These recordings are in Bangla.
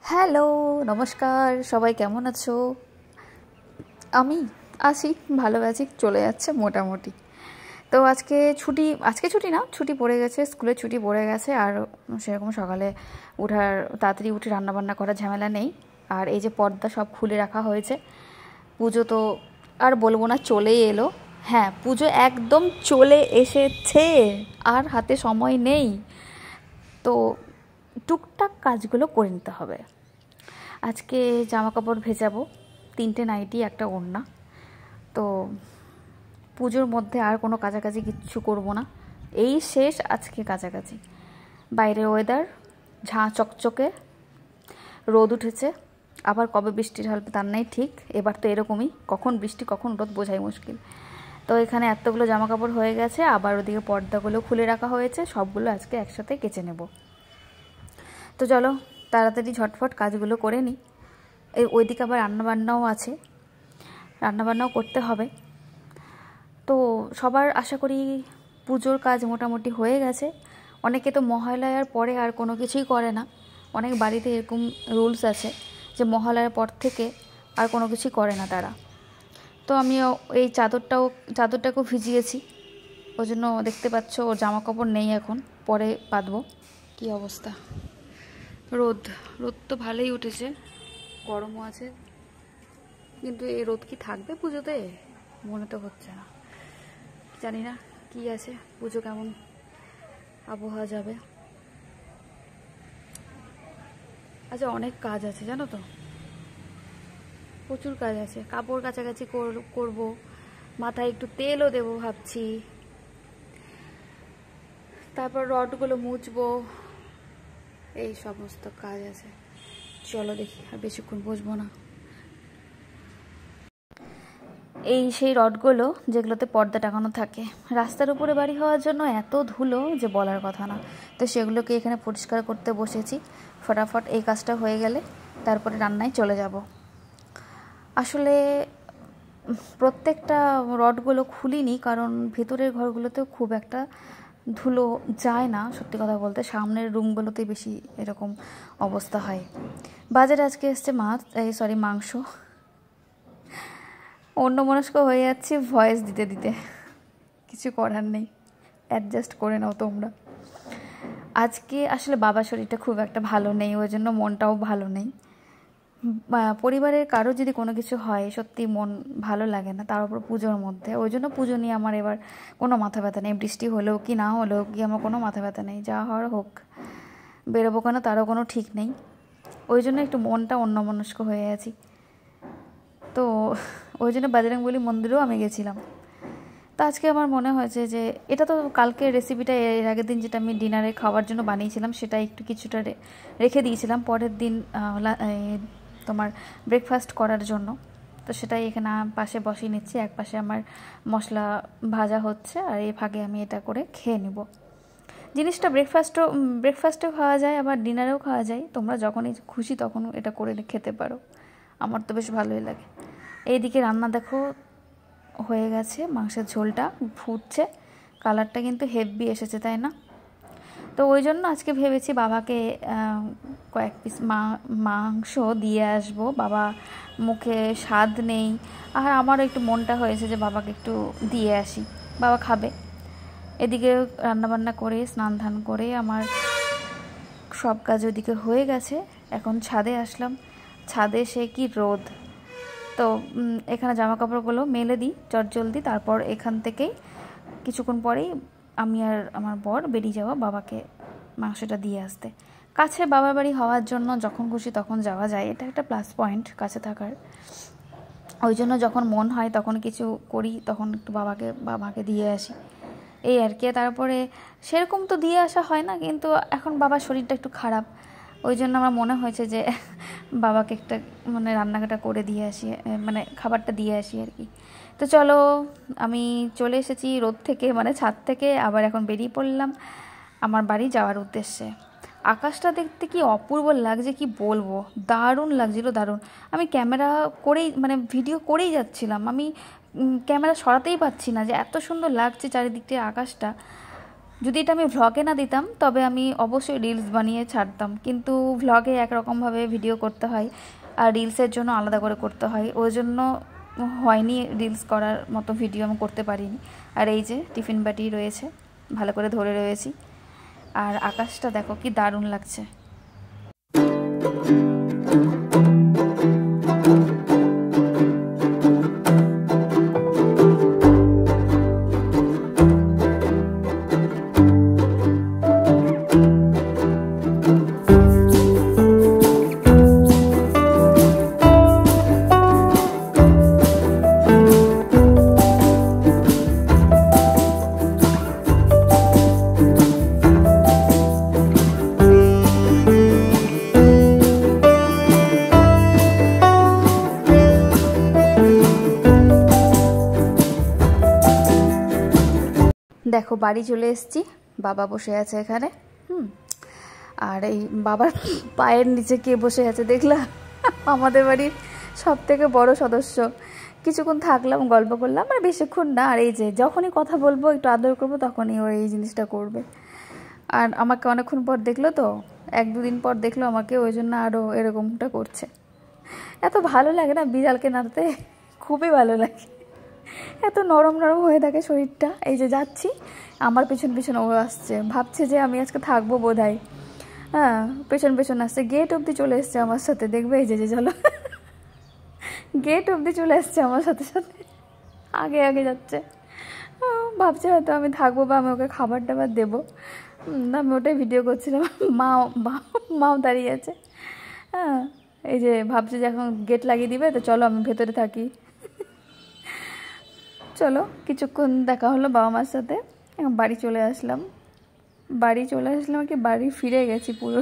হ্যালো, নমস্কার। সবাই কেমন আছো? আমি আছি, ভালো আছি, চলে যাচ্ছে মোটামুটি। তো আজকে ছুটি না, ছুটি পড়ে গেছে, স্কুলের ছুটি পড়ে গেছে। আর সেরকম সকালে তাড়াতাড়ি উঠে রান্নাবান্না করার ঝামেলা নেই। আর এই যে পর্দা সব খুলে রাখা হয়েছে। পুজো তো আর বলবো না, চলেই এলো। হ্যাঁ, পুজো একদম চলে এসেছে, আর হাতে সময় নেই। তো টুকটাক কাজগুলো করে নিতে হবে। আজকে জামা কাপড় ভেজাবো, 3টে নাইটি, একটা ওড়না। তো পুজোর মধ্যে আর কোনো কাছাকাছি কিচ্ছু করব না, এই শেষ আজকে কাছাকাছি। বাইরে ওয়েদার ঝাঁ চকচকে, রোদ উঠেছে। আবার কবে বৃষ্টি ঢালবে তার নেই ঠিক। এবার তো এরকমই, কখন বৃষ্টি কখন রোদ বোঝাই মুশকিল। তো এখানে এতগুলো জামা কাপড় হয়ে গেছে, আবার ওদিকে পর্দাগুলো খুলে রাখা হয়েছে, সবগুলো আজকে একসাথে কেচে নেব। তো চলো তাড়াতাড়ি ঝটফট কাজগুলো করে নিই। ওইদিকে আবার রান্নাবান্নাও আছে, রান্নাবান্নাও করতে হবে। তো সবার আশা করি পুজোর কাজ মোটামুটি হয়ে গেছে। অনেকে তো মহালয়ার পরে আর কোনো কিছুই করে না। অনেক বাড়িতে এরকম রুলস আছে যে মহালয়ার পর থেকে আর কোনো কিছুই করে না তারা। তো আমিও এই চাদরটাকেও ভিজিয়েছি। ওই জন্য দেখতে পাচ্ছ ওর জামা কাপড় নেই, এখন পরে পাতবো। কী অবস্থা! রোদ রোদ তো ভালোই উঠেছে, গরমও আছে, কিন্তু এই রোদ কি থাকবে পুজোতে? মনে তো হচ্ছে না। জানি না কি আছে, পুজো কেমন আবহাওয়া যাবে। আচ্ছা, অনেক কাজ আছে জানো তো, প্রচুর কাজ আছে। কাপড় কাছাকাছি করব, মাথায় একটু তেলও দেবো ভাবছি, তারপর রডগুলো মুছবো, এই সমস্ত কাজ আছে। চলো দেখি, আর বেশিক্ষণ বসবো না। এই সেই রডগুলো যেগুলোতে পর্দা টাঙানো থাকে। রাস্তার উপরে বাড়ি হওয়ার জন্য এত ধুলো যে বলার কথা না। তো সেগুলোকে এখানে পরিষ্কার করতে বসেছি। ফটাফট এই কাজটা হয়ে গেলে তারপরে রান্নায় চলে যাব। আসলে প্রত্যেকটা রডগুলো খুলিনি, কারণ ভেতরের ঘরগুলোতেও খুব একটা ধুলো যায় না, সত্যি কথা বলতে। সামনের রুমগুলোতে বেশি এরকম অবস্থা হয়। বাজারে আজকে এসছে মাংস। অন্যমনস্ক হয়ে যাচ্ছি ভয়েস দিতে দিতে, কিছু করার নেই, অ্যাডজাস্ট করে নাও তোমরা। আজকে আসলে বাবার শরীরটা খুব একটা ভালো নেই, ওই জন্য মনটাও ভালো নেই। পরিবারের কারো যদি কোনো কিছু হয়, সত্যি মন ভালো লাগে না, তার উপর পুজোর মধ্যে। ওই জন্য পুজো নিয়ে আমার এবার কোনো মাথা ব্যথা নেই। বৃষ্টি হলেও কি না হলেও কি আমার কোনো মাথা ব্যথা নেই, যা হওয়ার হোক। বেরোবো কেন তারও কোনো ঠিক নেই, ওই জন্য একটু মনটা অন্যমনস্ক হয়ে আছি। তো ওই জন্য বজরংবলী মন্দিরেও আমি গেছিলাম। তো আজকে আমার মনে হয়েছে যে এটা তো কালকের রেসিপিটা, এর আগের দিন যেটা আমি ডিনারে খাওয়ার জন্য বানিয়েছিলাম সেটা একটু কিছুটা রেখে দিয়েছিলাম পরের দিন তোমার ব্রেকফাস্ট করার জন্য। তো সেটাই এখানে পাশে বসিয়ে নিচ্ছি, এক পাশে আমার মশলা ভাজা হচ্ছে, আর এই ফাঁকে আমি এটা করে খেয়ে নিব। জিনিসটা ব্রেকফাস্টেও খাওয়া যায়, আবার ডিনারেও খাওয়া যায়। তোমরা যখনই খুশি তখন এটা করে খেতে পারো, আমার তো বেশ ভালোই লাগে। এইদিকে রান্না দেখো হয়ে গেছে, মাংসের ঝোলটা ফুটছে, কালারটা কিন্তু হেভি এসেছে, তাই না? তো ওই জন্য আজকে ভেবেছি বাবাকে কয়েক পিস মাংস দিয়ে আসবো। বাবা মুখে স্বাদ নেই, আর আমারও একটু মনটা হয়েছে যে বাবাকে একটু দিয়ে আসি, বাবা খাবে। এদিকে রান্নাবান্না করে স্নান ধান করে আমার সব কাজ ওইদিকে হয়ে গেছে। এখন ছাদে আসলাম, ছাদে সে কি রোদ। তো এখানে জামা কাপড়গুলো মেলে দিই চটজলদি, তারপর এখান থেকেই কিছুক্ষণ পরেই আমি আর আমার বর বেরিয়ে যাওয়া বাবাকে মাংসটা দিয়ে আসতে। কাছে বাবার বাড়ি হওয়ার জন্য যখন খুশি তখন যাওয়া যায়, এটা একটা প্লাস পয়েন্ট কাছে থাকার। ওই জন্য যখন মন হয় তখন কিছু করি, তখন একটু বাবাকে দিয়ে আসি, এই আর কি। তারপরে সেরকম তো দিয়ে আসা হয় না, কিন্তু এখন বাবার শরীরটা একটু খারাপ, ওই জন্য আমার মনে হয়েছে যে বাবাকে একটা রান্নাটা করে দিয়ে আসি, খাবারটা দিয়ে আসি আর কি। তো চলো, আমি চলে এসেছি রোদ থেকে, ছাদ থেকে, আবার এখন বেরিয়ে পড়লাম আমার বাড়ি যাওয়ার উদ্দেশ্যে। আকাশটা দেখতে কি অপূর্ব লাগছে, কি বলবো, দারুণ লাগছিল, দারুণ। আমি ক্যামেরা করেই ভিডিও করেই যাচ্ছিলাম, আমি ক্যামেরা সরাতেই পারছি না, যে এত সুন্দর লাগছে চারিদিকটা আকাশটা। যদি এটা আমি ভ্লগে না দিতাম তবে আমি অবশ্যই রিলস বানিয়ে ছাড়তাম, কিন্তু ভ্লগে একরকমভাবে ভিডিও করতে হয় আর রিলসের জন্য আলাদা করে করতে হয়, ওই জন্য হয়নি, রিলস করার মতো ভিডিও আমি করতে পারিনি। আর এই যে টিফিন বাটি রয়েছে, ভালো করে ধরে রয়েছি। আর আকাশটা দেখো কি দারুণ লাগছে। দেখো বাড়ি চলে এসেছি, বাবা বসে আছে এখানে। আর এই বাবার পায়ের নিচে কে বসে আছে দেখলা? আমাদের বাড়ির সব থেকে বড় সদস্য। কিছুক্ষণ থাকলাম, গল্প করলাম, আর বেশিক্ষণ না। আর এই যে যখনই কথা বলবো, একটু আদর করবো, তখনই ও এই জিনিসটা করবে। আর আমাকে অনেকক্ষণ পর দেখলো তো, 1-2 দিন পর দেখলো আমাকে, ওই জন্য আরও এরকমটা করছে। এত ভালো লাগে না বিড়ালকে নাড়তে, খুবই ভালো লাগে। এত নরম নরম হয়ে থাকে শরীরটা। এই যে যাচ্ছি, আমার পেছন পেছন ও আসছে, ভাবছে যে আমি আজকে থাকবো বোধহয়। হ্যাঁ, পেছন পেছন আসছে, গেট অবধি চলে এসছে আমার সাথে। দেখবে এই যে চলো, গেট অবধি চলে এসছে আমার সাথে সাথে, আগে আগে যাচ্ছে। ভাবছে হয়তো আমি থাকবো বা আমি ওকে খাবার টাবার দেবো। আমি ওটাই ভিডিও করছিলাম। মাও দাঁড়িয়ে আছে। হ্যাঁ, এই যে ভাবছে যে এখন গেট লাগিয়ে দিবে, তো চলো আমি ভেতরে থাকি। চলো, কিছুক্ষণ দেখা হলো বাবা মার সাথে, বাড়ি চলে আসলাম। কি বাড়ি ফিরে গেছি পুরো।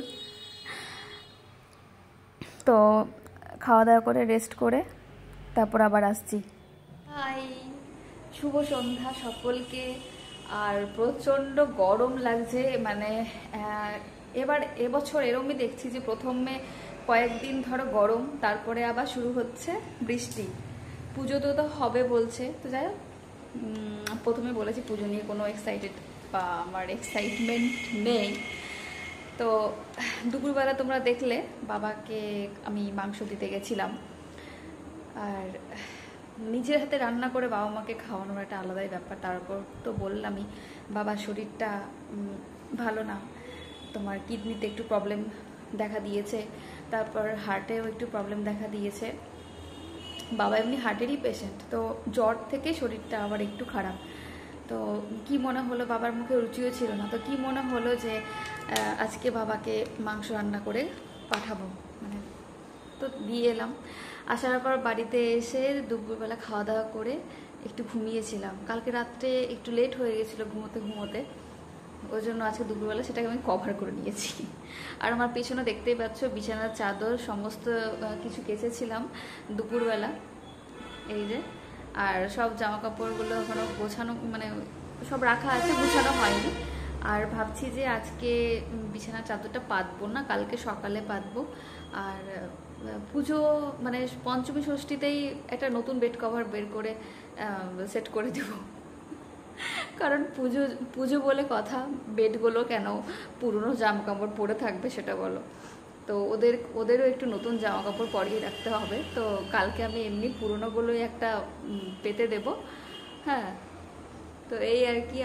তো খাওয়া দাওয়া করে রেস্ট করে তারপর আবার আসছি। হাই, শুভ সন্ধ্যা সকলকে। আর প্রচণ্ড গরম লাগছে, মানে এবছর এরমই দেখছি যে প্রথমে কয়েকদিন ধরো গরম, তারপরে আবার শুরু হচ্ছে বৃষ্টি। পুজো তো হবে বলছে, তো যাই হোক, প্রথমে বলেছি পুজো নিয়ে কোনো এক্সাইটেড বা আমার এক্সাইটমেন্ট নেই। তো দুপুরবেলা তোমরা দেখলে বাবাকে আমি মাংস দিতে গেছিলাম, আর নিজের হাতে রান্না করে বাবা মাকে খাওয়ানোর একটা আলাদাই ব্যাপার। তারপর তো বললামই বাবার শরীরটা ভালো না, তোমার কিডনিতে একটু প্রবলেম দেখা দিয়েছে, তারপর হার্টেও একটু প্রবলেম দেখা দিয়েছে। বাবা এমনি হার্টেরই পেশেন্ট, তো জ্বর থেকে শরীরটা আবার একটু খারাপ। তো কি মনে হলো, বাবার মুখে রুচিও ছিল না, তো কি মনে হলো যে আজকে বাবাকে মাংস রান্না করে পাঠাবো, মানে তো দিয়ে এলাম। আসার পর বাড়িতে এসে দুপুরবেলা খাওয়া দাওয়া করে একটু ঘুমিয়েছিলাম। কালকে রাত্রে একটু লেট হয়ে গেছিলো ঘুমোতে, ওই জন্য আজকে দুপুরবেলা সেটাকে আমি কভার করে নিয়েছি। আর আমার পেছনে দেখতেই পাচ্ছ বিছানার চাদর সমস্ত কিছু কেচেছিলাম দুপুরবেলা, এই যে। আর সব জামা কাপড়গুলো এখনো গোছানো, মানে সব রাখা আছে, গোছানো হয়নি। আর ভাবছি যে আজকে বিছানার চাদরটা পাতবো না, কালকে সকালে পাতবো। আর পুজো মানে পঞ্চমী ষষ্ঠীতেই একটা নতুন বেড কভার বের করে সেট করে দেবো, কারণ পুজো বলে কথা, বেডগুলো কেন পুরনো জামা কাপড় পরে থাকবে সেটা বলো। তো ওদেরও একটু নতুন জামা কাপড় পরিয়ে রাখতে হবে। তো কালকে আমি এমনি পুরনোগুলোই একটা পেতে দেব। হ্যাঁ, তো এই আর কি।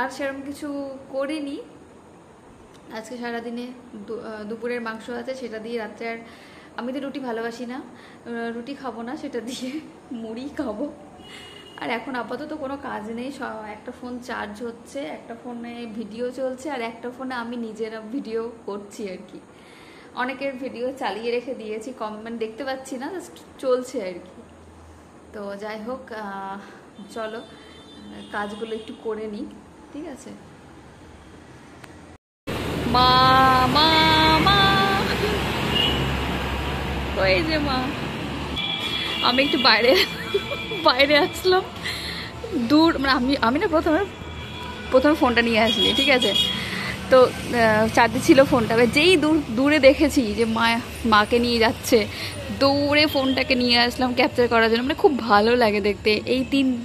আর সেরকম কিছু করিনি আজকে সারাদিনে। দুপুরের মাংস আছে, সেটা দিয়ে রাত্রে, আর আমি তো রুটি ভালোবাসি না, রুটি খাবো না, সেটা দিয়ে মুড়ি খাবো। আর এখন আপাতত কোনো কাজ নেই, একটা ফোন চার্জ হচ্ছে, একটা ফোনে ভিডিও চলছে, আর একটা ফোনে আমি নিজেরা ভিডিও করছি আর কি। অনেকের ভিডিও চালিয়ে রেখে দিয়েছি, কমেন্ট দেখতে পাচ্ছি না, জাস্ট চলছে আর কি। তো যাই হোক, চলো কাজগুলো একটু করে নিই, ঠিক আছে। মা মা মা, ওই যে মা। আমি একটু বাইরে আসলাম, দূর, মানে আমি না প্রথমে ফোনটা নিয়ে আসলি, ঠিক আছে। তো চার্জে ছিল ফোনটা, যেই দূরে দেখেছি যে মাকে নিয়ে যাচ্ছে, দৌড়ে ফোনটাকে নিয়ে আসলাম ক্যাপচার করার জন্য। মানে খুব ভালো লাগে দেখতে, এই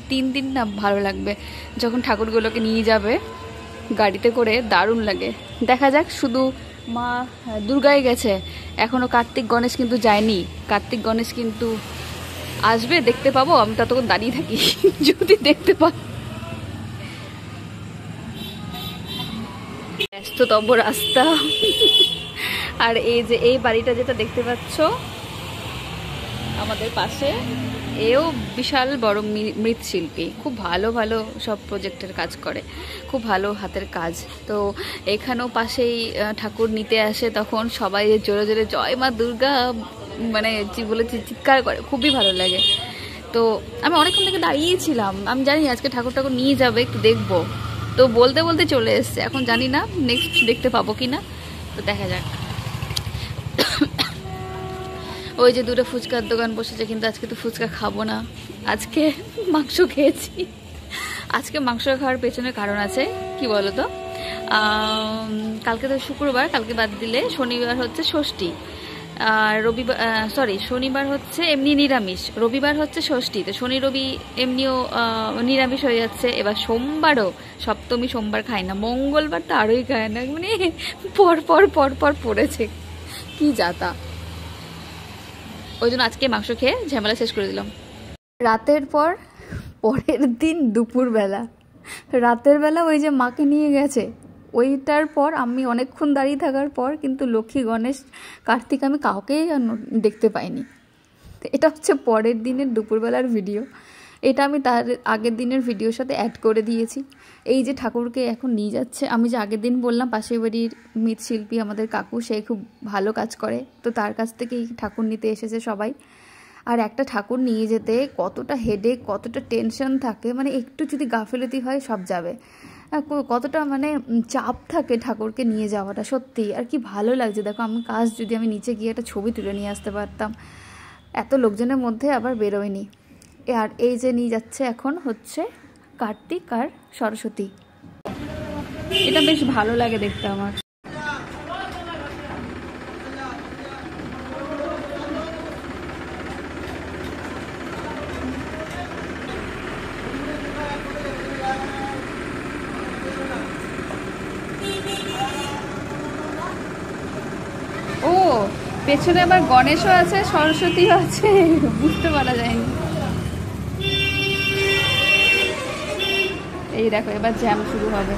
তিন দিন না ভালো লাগবে যখন ঠাকুরগুলোকে নিয়ে যাবে, গাড়িতে করে দারুণ লাগে। দেখা যাক, শুধু মা দুর্গায় গেছে, এখনো কার্তিক গণেশ কিন্তু যায়নি। কার্তিক গণেশ কিন্তু আসবে, দেখতে পাবো, আমি ততক্ষণ দাঁড়িয়ে থাকি যদি দেখতে পাই। ব্যস্ততম রাস্তা। আর এই যে এই বাড়িটা যেটা দেখতে পাচ্ছ আমাদের পাশে, এও বিশাল বড় মৃৎশিল্পী, খুব ভালো ভালো সব প্রজেক্টের কাজ করে, খুব ভালো হাতের কাজ। তো এখানেও পাশেই ঠাকুর নিতে আসে, তখন সবাই জোরে জোরে জয় মা দুর্গা মানে বলে চিৎকার করে, খুবই ভালো লাগে। তো আমি অনেকক্ষণ থেকে দাঁড়িয়েছিলাম, আমি জানি আজকে ঠাকুর ঠাকুর নিয়ে যাবে, একটু দেখবো, তো বলতে বলতে চলে এসছে। এখন জানি না নেক্সট দেখতে পাবো কিনা, তো দেখা যাক। ওই যে দূরে ফুচকার দোকান বসেছে, কিন্তু আজকে তো ফুচকা খাবো না, আজকে মাংস খেয়েছি। আজকে মাংস খাওয়ার পেছনে কারণ আছে, কি বলো তো, কালকে তো শুক্রবার, কালকে বাদ দিলে শনিবার হচ্ছে ষষ্ঠী, আর রবিবার শনিবার হচ্ছে এমনি নিরামিষ, রবিবার হচ্ছে ষষ্ঠী, তো শনি রবি এমনিও নিরামিষ হয়ে যাচ্ছে। এবার সোমবারও, সপ্তমী সোমবার খায় না, মঙ্গলবার তো আরোই খায় না, মানে পর পর পর পর পড়েছে, কি যাতা। ওই জন্য আজকে মাংস খেয়ে ঝামেলা শেষ করে দিলাম। রাতের পর পরের দিন দুপুরবেলা, রাতের বেলা ওই যে মাকে নিয়ে গেছে, ওইটার পর আমি অনেকক্ষণ দাঁড়িয়ে থাকার পর কিন্তু লক্ষ্মী গণেশ কার্তিক আমি কাউকেই দেখতে পাইনি। এটা হচ্ছে পরের দিনের দুপুরবেলার ভিডিও, এটা আমি তার আগের দিনের ভিডিওর সাথে অ্যাড করে দিয়েছি। এই যে ঠাকুরকে এখন নিয়ে যাচ্ছে, আমি যে আগের দিন বললাম পাশের বাড়ির মৃৎশিল্পী আমাদের কাকু, সে খুব ভালো কাজ করে, তো তার কাছ থেকেই ঠাকুর নিতে এসেছে সবাই। আর একটা ঠাকুর নিয়ে যেতে কতটা হেডেক, কতটা টেনশন থাকে, মানে একটু যদি গাফিলতি হয় সব যাবে, কতটা মানে চাপ থাকে ঠাকুরকে নিয়ে যাওয়াটা, সত্যি। আর কি ভালো লাগছে দেখো, আমি যদি আমি নিচে গিয়ে একটা ছবি তুলে নিয়ে আসতে পারতাম, এত লোকজনের মধ্যে আবার বেরোয়নি। আর এই যে নিয়ে যাচ্ছে এখন হচ্ছে কার্তিক আর সরস্বতী, এটা বেশ ভালো লাগে দেখতে আমার। ও পেছনে আবার গণেশও আছে, সরস্বতীও আছে, বুঝতে পারা যায়নি। এই দেখো এবার জ্যাম শুরু হবে।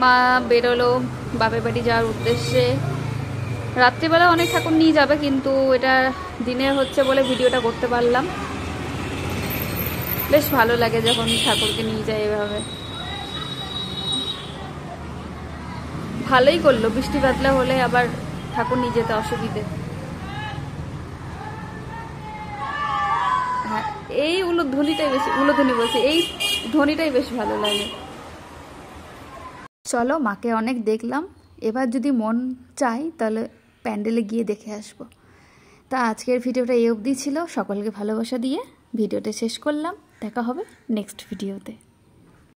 মা বেরোলো বাপের বাড়ি যাওয়ার উদ্দেশ্যে। রাত্রিবেলা অনেক ঠাকুর নিয়ে যাবে, কিন্তু এটা দিনে হচ্ছে বলে ভিডিওটা করতে পারলাম। বেশ ভালো লাগে যখন ঠাকুরকে নিয়ে যায় এভাবে। ভালোই করলো, বৃষ্টি বাদলা হলে আবার ঠাকুর নিয়ে যেতে অসুবিধে। হ্যাঁ, এই উলুধ্বনিটাই বেশি, উলুধ্বনি বলছি, এই ধ্বনিটাই বেশ ভালো লাগে। চলো, মাকে অনেক দেখলাম, এবার যদি মন চাই তাহলে প্যান্ডেলে গিয়ে দেখে আসবো। তা আজকের ভিডিওটা এই অবধি ছিল, সকলকে ভালোবাসা দিয়ে ভিডিওটা শেষ করলাম। দেখা হবে নেক্সট ভিডিওতে।